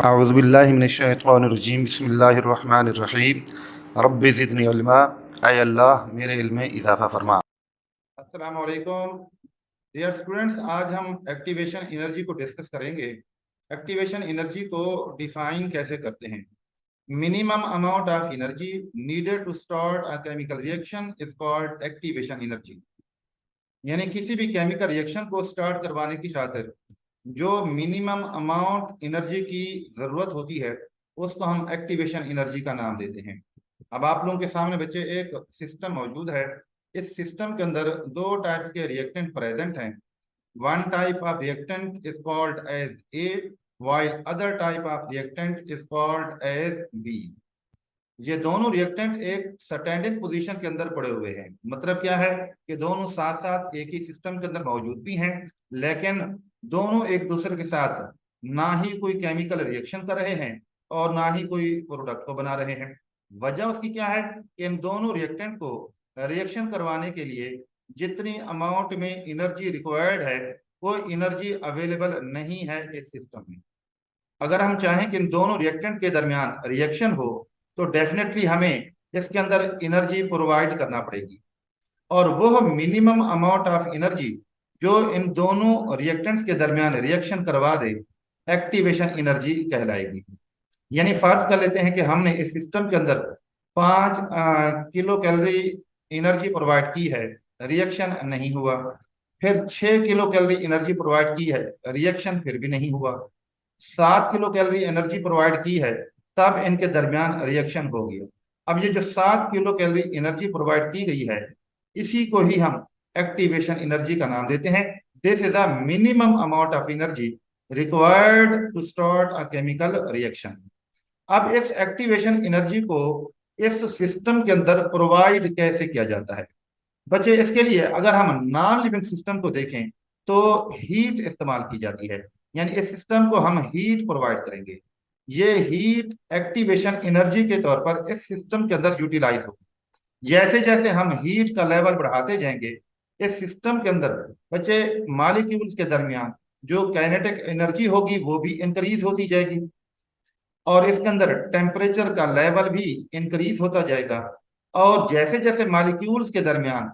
अऊज़ुबिल्लाहि मिनश्शैतानिर्रजीम बिस्मिल्लाहिर्रहमानिर्रहीम रब्बि ज़िदनी इल्मा। ऐ अल्लाह मेरे इल्म में इजाफ़ा फरमा। अस्सलाम वालेकुम डियर स्टूडेंट्स, आज हम एक्टिवेशन एनर्जी को डिस्कस करेंगे। एक्टिवेशन एनर्जी को डिफाइन कैसे करते हैं। Minimum amount of energy needed to start a chemical reaction is called activation energy. यानी किसी भी केमिकल रिएक्शन को स्टार्ट करवाने की खातिर जो मिनिमम अमाउंट एनर्जी की ज़रूरत होती है उसको हम एक्टिवेशन एनर्जी का नाम देते हैं। अब आप लोगों के सामने बच्चे एक सिस्टम मौजूद है। इस सिस्टम के अंदर दो टाइप्स के रिएक्टेंट प्रेजेंट हैं। One type of reactant is called as A while other type of reactant is called as B. ये दोनों रिएक्टेंट एक स्टैंडिंग पोजीशन के अंदर पड़े हुए हैं। मतलब क्या है कि दोनों साथ साथ एक ही सिस्टम के अंदर मौजूद भी हैं, लेकिन दोनों एक दूसरे के साथ ना ही कोई केमिकल रिएक्शन कर रहे हैं और ना ही कोई प्रोडक्ट को बना रहे हैं। वजह उसकी क्या है कि इन दोनों रिएक्टेंट को रिएक्शन करवाने के लिए जितनी अमाउंट में एनर्जी रिक्वायर्ड है वो एनर्जी अवेलेबल नहीं है इस सिस्टम में। अगर हम चाहें कि इन दोनों रिएक्टेंट के दरमियान रिएक्शन हो तो डेफिनेटली हमें इसके अंदर एनर्जी प्रोवाइड करना पड़ेगी, और वो मिनिमम अमाउंट ऑफ एनर्जी जो इन दोनों रिएक्टेंट्स के दरमियान रिएक्शन करवा दे एक्टिवेशन एनर्जी कहलाएगी। यानी फर्ज कर लेते हैं कि हमने इस सिस्टम के अंदर 5 किलो कैलोरी एनर्जी प्रोवाइड की है, रिएक्शन नहीं हुआ। फिर 6 किलो कैलोरी एनर्जी प्रोवाइड की है, रिएक्शन फिर भी नहीं हुआ। 7 किलो कैलोरी एनर्जी प्रोवाइड की है, तब इनके दरमियान रिएक्शन हो गया। अब ये जो 7 किलो कैलोरी एनर्जी प्रोवाइड की गई है इसी को ही हम एक्टिवेशन एनर्जी का नाम देते हैं। This is the minimum amount of energy required to start a chemical reaction. अब इस एक्टिवेशन एनर्जी को इस सिस्टम के अंदर प्रोवाइड कैसे किया जाता है बच्चे। इसके लिए अगर हम नॉन लिविंग सिस्टम को देखें तो हीट इस्तेमाल की जाती है। यानी इस सिस्टम को हम हीट प्रोवाइड करेंगे। ये हीट एक्टिवेशन एनर्जी के तौर पर इस सिस्टम के अंदर यूटिलाइज होगी। जैसे जैसे हम हीट का लेवल बढ़ाते जाएंगे इस सिस्टम के अंदर बच्चे मॉलिक्यूल्स के दरमियान जो काइनेटिक एनर्जी होगी वो भी इंक्रीज होती जाएगी, और इसके अंदर टेम्परेचर का लेवल भी इंक्रीज होता जाएगा। और जैसे जैसे मॉलिक्यूल्स के दरमियान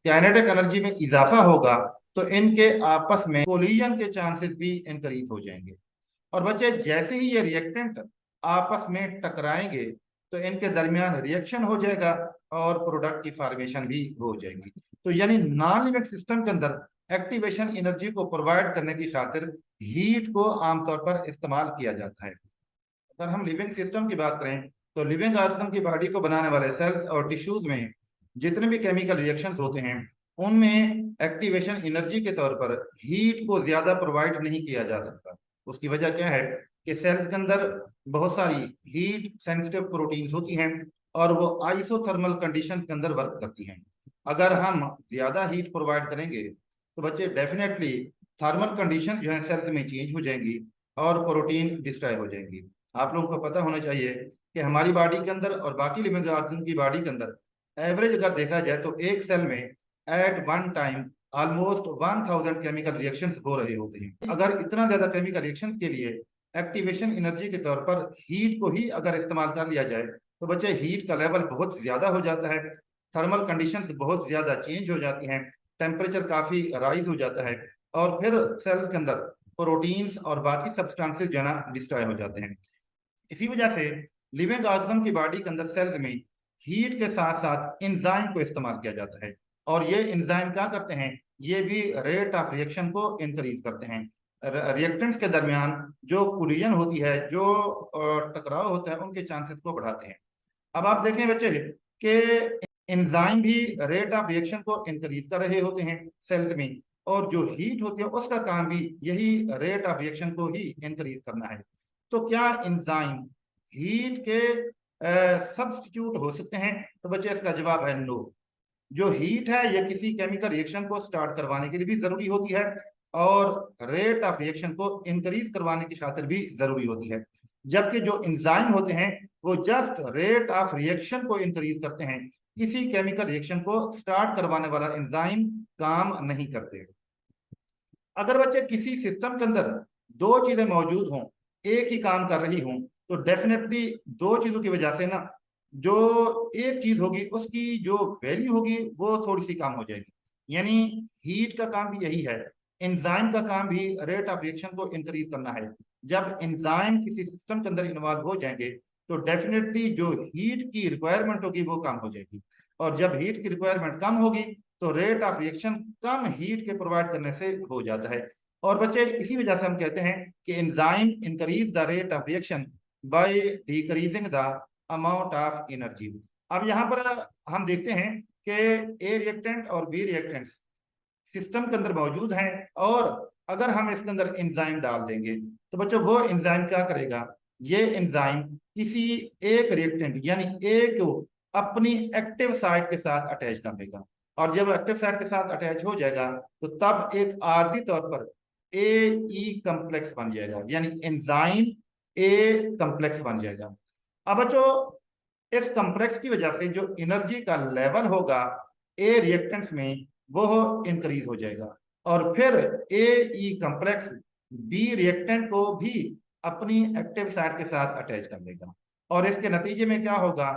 काइनेटिक एनर्जी में इजाफा होगा तो इनके आपस में कोलिजन के चांसेस भी इंक्रीज हो जाएंगे। और बच्चे जैसे ही ये रिएक्टेंट आपस में टकराएंगे तो इनके दरमियान रिएक्शन हो जाएगा और प्रोडक्ट की फॉर्मेशन भी हो जाएगी। तो यानी नॉन लिविंग सिस्टम के अंदर एक्टिवेशन एनर्जी को प्रोवाइड करने की खातिर हीट को आमतौर पर इस्तेमाल किया जाता है। अगर हम लिविंग सिस्टम की बात करें तो लिविंग ऑर्गन की बॉडी को बनाने वाले सेल्स और टिश्यूज में जितने भी केमिकल रिएक्शंस होते हैं उनमें एक्टिवेशन एनर्जी के तौर पर हीट को ज्यादा प्रोवाइड नहीं किया जा सकता। उसकी वजह क्या है कि सेल्स के अंदर बहुत सारी हीट सेंसिटिव प्रोटीन्स होती हैं और वो आइसोथर्मल कंडीशन के अंदर वर्क करती हैं। अगर हम ज्यादा हीट प्रोवाइड करेंगे तो बच्चे डेफिनेटली थर्मल कंडीशन जो है सेल्स में चेंज हो जाएंगी और प्रोटीन डिस्ट्रॉय हो जाएंगी। आप लोगों को पता होना चाहिए कि हमारी बॉडी के अंदर और बाकी लिविंग ऑर्गन की बॉडी के अंदर एवरेज अगर देखा जाए तो एक सेल में at one time almost 1000 chemical reactions हो रहे होते हैं। अगर इतना ज्यादा केमिकल रिएक्शंस के लिए एक्टिवेशन एनर्जी के तौर पर हीट को ही अगर इस्तेमाल कर लिया जाए तो बच्चे हीट का लेवल बहुत ज्यादा हो जाता है, थर्मल कंडीशंस बहुत ज्यादा चेंज हो जाती हैं, टेम्परेचर काफी राइज हो जाता है और फिर सेल्स के अंदर प्रोटीन्स और बाकी सब्सटेंसेस जो है ना डिस्ट्रॉय हो जाते हैं। इसी वजह से लिविंग ऑर्गन की बॉडी के अंदर सेल्स में हीट के साथ साथ एंजाइम को इस्तेमाल किया जाता है, और ये एंजाइम क्या करते हैं, ये भी रेट ऑफ रिएक्शन को इंक्रीज करते हैं। रिएक्टेंट्स के दरमियान जो कोलिजन होती है, जो टकराव होता है, उनके चांसेस को बढ़ाते हैं। अब आप देखें बच्चे कि एंजाइम भी रेट ऑफ रिएक्शन को इंक्रीज कर रहे होते हैं सेल्स में, और जो हीट होती है उसका काम भी यही रेट ऑफ रिएक्शन को ही इंक्रीज करना है। तो क्या एंजाइम हीट के सब्स्टिट्यूट हो सकते हैं? तो बच्चे इसका जवाब है नो। जो हीट है ये किसी केमिकल रिएक्शन को स्टार्ट करवाने के लिए भी जरूरी होती है और रेट ऑफ रिएक्शन को इंक्रीज करवाने की खातिर भी जरूरी होती है, जबकि जो एंजाइम होते हैं वो जस्ट रेट ऑफ रिएक्शन को इंक्रीज करते हैं, किसी केमिकल रिएक्शन को स्टार्ट करवाने वाला एंजाइम काम नहीं करते। अगर बच्चे किसी सिस्टम के अंदर दो चीजें मौजूद हों, एक ही काम कर रही हूं, तो डेफिनेटली दो चीजों की वजह से ना जो एक चीज होगी उसकी जो वैल्यू होगी वो थोड़ी सी कम हो जाएगी। यानी हीट का काम भी यही है, एंजाइम का काम भी रेट ऑफ रिएक्शन को इंक्रीज करना है। जब एंजाइम किसी सिस्टम के अंदर इन्वॉल्व हो जाएंगे तो डेफिनेटली जो हीट की रिक्वायरमेंट होगी वो कम हो जाएगी, और जब हीट की रिक्वायरमेंट कम होगी तो rate of reaction come heat के प्रोवाइड करने से हो जाता है। और बच्चे इसी वजह से हम कहते हैं कि enzyme increase the rate of reaction by decreasing the amount of energy. अब यहाँ पर हम देखते हैं कि ए रिएक्टेंट और बी रिएक्टेंट सिस्टम के अंदर मौजूद हैं, और अगर हम इसके अंदर एंजाइम डाल देंगे तो बच्चों वो एंजाइम क्या करेगा, ये एंजाइम किसी एक रिएक्टेंट यानी ए को अपनी एक्टिव साइट के साथ अटैच कर देगा, और जब एक्टिव साइट के साथ अटैच हो जाएगा तो तब एक आर्जी तौर पर ए ई कम्प्लेक्स बन जाएगा, यानी एंजाइम ए कम्प्लेक्स बन जाएगा। अब बच्चों इस कम्प्लेक्स की वजह से जो एनर्जी का लेवल होगा ए रिएक्टेंट्स में वो इंक्रीज हो जाएगा, और फिर ए ई कम्प्लेक्स बी रिएक्टेंट को भी अपनी एक्टिव साइट के साथ अटैच कर लेगा, और इसके नतीजे में क्या होगा,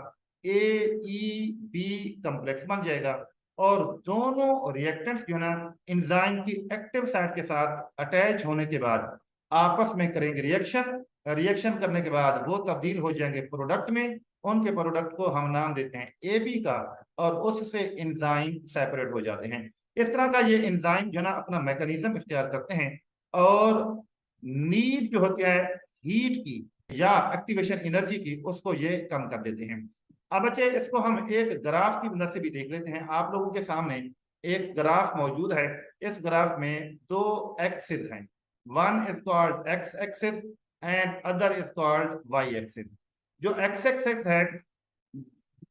ए ई बी कम्प्लेक्स बन जाएगा, और दोनों रिएक्टेंट्स जो ना एंजाइम की एक्टिव साइट के साथ अटैच होने के बाद आपस में करेंगे रिएक्शन। रिएक्शन करने के बाद वो तब्दील हो जाएंगे प्रोडक्ट में, उनके प्रोडक्ट को हम नाम देते हैं ए बी का, और उससे एंजाइम सेपरेट हो जाते हैं। इस तरह का ये एंजाइम जो ना अपना मैकेनिज्म इख्तियार करते हैं, और नीड जो होती है हीट की या एक्टिवेशन एनर्जी की उसको ये कम कर देते हैं। अब बच्चे इसको हम एक ग्राफ की मदद से भी देख लेते हैं। आप लोगों के सामने एक ग्राफ मौजूद है। इस ग्राफ में दो एक्सिस हैं, one is called X axis and other is called Y axis. जो एक्स एक्सिस है,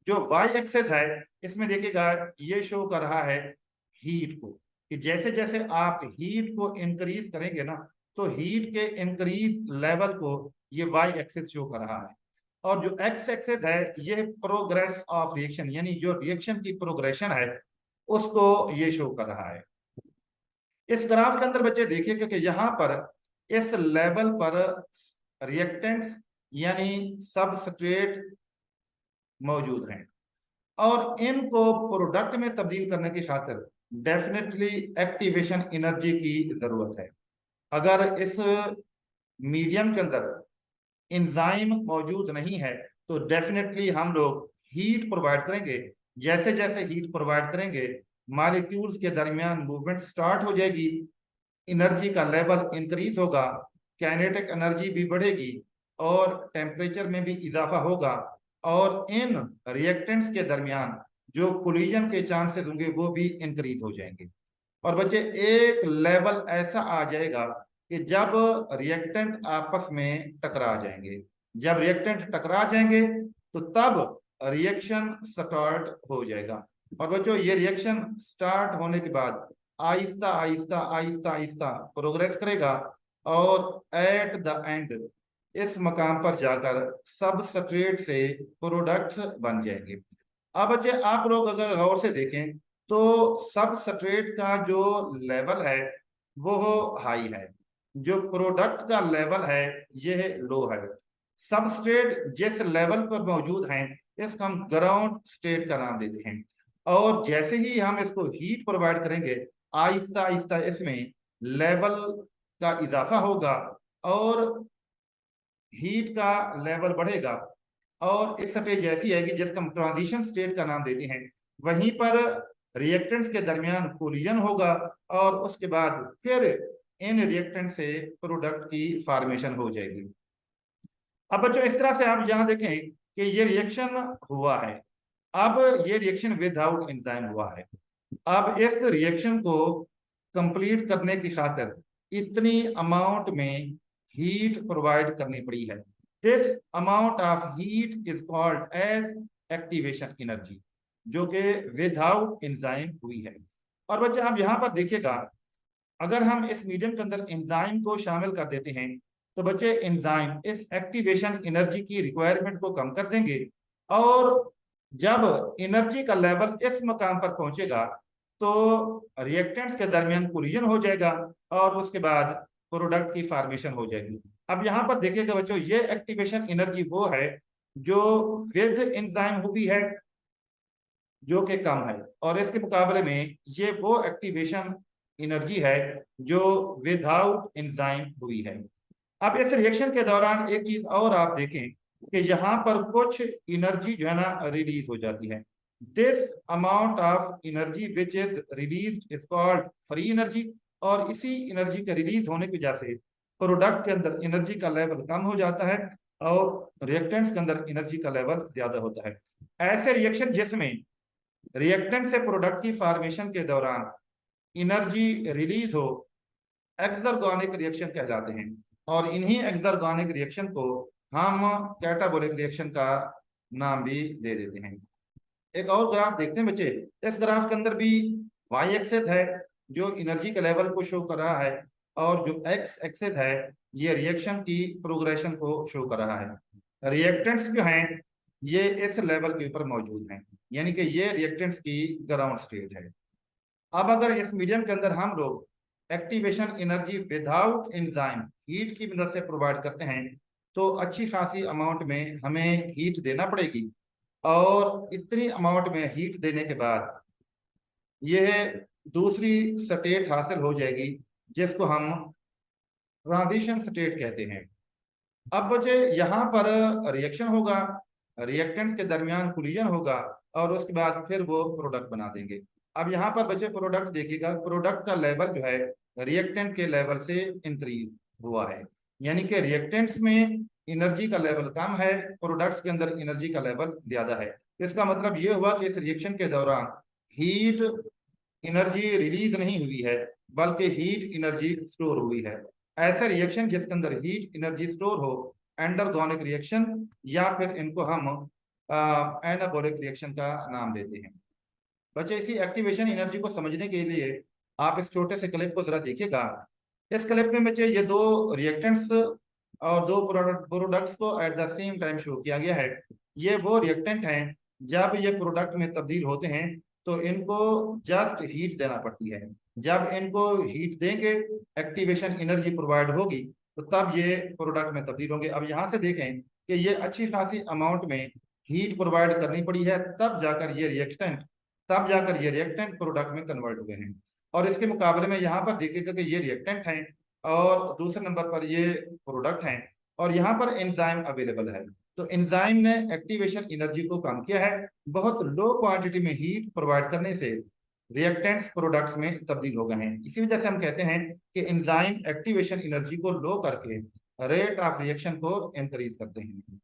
जो वाई एक्सिस है, इसमें देखिएगा ये शो कर रहा है हीट को, कि जैसे जैसे आप हीट को इंक्रीज करेंगे ना तो हीट के इंक्रीज लेवल को ये वाई एक्सिस शो कर रहा है, और जो एक्स एक्सिस है ये प्रोग्रेस ऑफ रिएक्शन यानी जो रिएक्शन की प्रोग्रेशन है उसको ये शो कर रहा है। इस ग्राफ के अंदर बच्चे देखिएगा कि यहाँ पर इस लेवल पर रिएक्टेंट्स यानी सबस्ट्रेट मौजूद हैं, और इनको प्रोडक्ट में तब्दील करने की खातिर डेफिनेटली एक्टिवेशन एनर्जी की जरूरत है। अगर इस मीडियम के अंदर एंजाइम मौजूद नहीं है तो डेफिनेटली हम लोग हीट प्रोवाइड करेंगे। जैसे जैसे हीट प्रोवाइड करेंगे मॉलिक्यूल्स के दरमियान मूवमेंट स्टार्ट हो जाएगी, एनर्जी का लेवल इंक्रीज होगा, काइनेटिक एनर्जी भी बढ़ेगी, और टेम्परेचर में भी इजाफा होगा, और इन रिएक्टेंट्स के दरमियान जो कोलिजन के चांसेस होंगे वो भी इंक्रीज हो जाएंगे। और बच्चे एक लेवल ऐसा आ जाएगा कि जब रिएक्टेंट आपस में टकरा जाएंगे, जब रिएक्टेंट टकरा जाएंगे तो तब रिएक्शन स्टार्ट हो जाएगा। और बच्चों ये रिएक्शन स्टार्ट होने के बाद आहिस्ता आहिस्ता आहिस्ता आहिस्ता प्रोग्रेस करेगा, और एट द एंड इस मकाम पर जाकर सबस्ट्रेट से प्रोडक्ट्स बन जाएंगे। अब बच्चे आप लोग अगर गौर से देखें तो सबस्ट्रेट का जो लेवल है वो हाई है, जो प्रोडक्ट का लेवल है यह लो है। सबस्ट्रेट जिस लेवल पर मौजूद हैं इसको हम ग्राउंड स्टेट का नाम देते हैं, और जैसे ही हम इसको हीट प्रोवाइड करेंगे आहिस्ता आहिस्ता इसमें लेवल का इजाफा होगा, और हीट का लेवल बढ़ेगा, और एक स्टेज ऐसी आएगी जिसका हम ट्रांजिशन स्टेट का नाम देते हैं। वहीं पर रिएक्टेंट्स के दरमियान कोलिजन होगा, और उसके बाद फिर इन रिएक्टेंट से प्रोडक्ट की फॉर्मेशन हो जाएगी। अब बच्चों इस तरह से आप यहाँ देखें कि ये रिएक्शन हुआ है, अब ये रिएक्शन विदाउट एंजाइम हुआ है। अब इस रिएक्शन को कंप्लीट करने की खातिर इतनी अमाउंट में हीट प्रोवाइड करनी पड़ी है। This amount of heat is called as activation energy, जो कि विदाउट एंजाइम हुई है। और बच्चे आप यहाँ पर देखिएगा अगर हम इस मीडियम के अंदर एंजाइम को शामिल कर देते हैं तो बच्चे एंजाइम इस एक्टिवेशन एनर्जी की रिक्वायरमेंट को कम कर देंगे, और जब एनर्जी का लेवल इस मकाम पर पहुंचेगा तो रिएक्टेंट्स के दरमियान कोलिजन हो जाएगा, और उसके बाद प्रोडक्ट की फॉर्मेशन हो जाएगी। अब यहाँ पर देखिएगा बच्चों, ये एक्टिवेशन एनर्जी वो है जो विद एंजाइम हुई है, जो कि कम है, और इसके मुकाबले में ये वो एक्टिवेशन एनर्जी है जो विदाउट एंजाइम हुई है। अब इस रिएक्शन के दौरान एक चीज और आप देखें कि यहाँ पर कुछ एनर्जी जो है ना रिलीज हो जाती है। This amount of energy which is release is called free energy, और इसी एनर्जी के रिलीज होने की वजह से प्रोडक्ट के अंदर एनर्जी का लेवल कम हो जाता है और रिएक्टेंट्स के अंदर एनर्जी का लेवल ज्यादा होता है। ऐसे रिएक्शन जिसमें रिएक्टेंट से प्रोडक्ट की फॉर्मेशन के दौरान एनर्जी रिलीज हो, एक्सर्गोनिक रिएक्शन कहलाते हैं, और इन्हीं एक्सर्गोनिक रिएक्शन को हम कैटाबोलिक रिएक्शन का नाम भी दे देते हैं। एक और ग्राफ देखते हैं बच्चे। इस ग्राफ के अंदर भी वाई एक्सेस है जो एनर्जी के लेवल को शो कर रहा है, और जो एक्स एक्सेस है ये रिएक्शन की प्रोग्रेशन को शो कर रहा है। रिएक्टेंट्स जो हैं ये इस लेवल के ऊपर मौजूद हैं, यानी कि ये रिएक्टेंट्स की ग्राउंड स्टेट है। अब अगर इस मीडियम के अंदर हम लोग activation energy without enzyme heat की मदद से प्रोवाइड करते हैं तो अच्छी खासी अमाउंट में हमें हीट देना पड़ेगी, और इतनी अमाउंट में हीट देने के बाद यह दूसरी स्टेट हासिल हो जाएगी जिसको हम ट्रांजिशन स्टेट कहते हैं। अब बच्चे यहाँ पर रिएक्शन होगा, रिएक्टेंट्स के दरमियान कोलिजन होगा, और उसके बाद फिर वो प्रोडक्ट बना देंगे। अब यहाँ पर बच्चे प्रोडक्ट देखिएगा, प्रोडक्ट का लेवल जो है रिएक्टेंट के लेवल से इंक्रीज हुआ है, यानी कि रिएक्टेंट्स में एनर्जी का लेवल कम है, प्रोडक्ट्स के अंदर एनर्जी का लेवल ज्यादा है। इसका मतलब ये हुआ कि इस रिएक्शन के दौरान हीट एनर्जी रिलीज नहीं हुई है बल्कि हीट एनर्जी स्टोर हुई है। ऐसा रिएक्शन जिसके अंदर हीट एनर्जी स्टोर हो एंडरगोनिक रिएक्शन, या फिर इनको हम एनाबोलिक रिएक्शन का नाम देते हैं। बच्चे इसी एक्टिवेशन एनर्जी को समझने के लिए आप इस छोटे से क्लिप को जरा देखिएगा। इस क्लिप में बच्चे ये दो रिएक्टेंट्स और दो प्रोडक्ट्स को at the same time show किया गया है। ये वो रिएक्टेंट हैं जब ये प्रोडक्ट में तब्दील होते हैं तो इनको जस्ट हीट देना पड़ती है। जब इनको हीट देंगे, एक्टिवेशन एनर्जी प्रोवाइड होगी, तो तब ये प्रोडक्ट में तब्दील होंगे। अब यहाँ से देखें कि ये अच्छी खासी अमाउंट में हीट प्रोवाइड करनी पड़ी है, तब जाकर ये रिएक्टेंट प्रोडक्ट में कन्वर्ट हुए हैं। और इसके मुकाबले में यहाँ पर देखिएगा कि ये रिएक्टेंट हैं और दूसरे नंबर पर ये प्रोडक्ट हैं, और यहाँ पर एंजाइम अवेलेबल है। तो एंजाइम ने एक्टिवेशन एनर्जी को कम किया है, बहुत लो क्वांटिटी में हीट प्रोवाइड करने से रिएक्टेंट्स प्रोडक्ट्स में तब्दील हो गए हैं। इसी वजह से हम कहते हैं कि एंजाइम एक्टिवेशन एनर्जी को लो करके रेट ऑफ रिएक्शन को इंक्रीज करते हैं।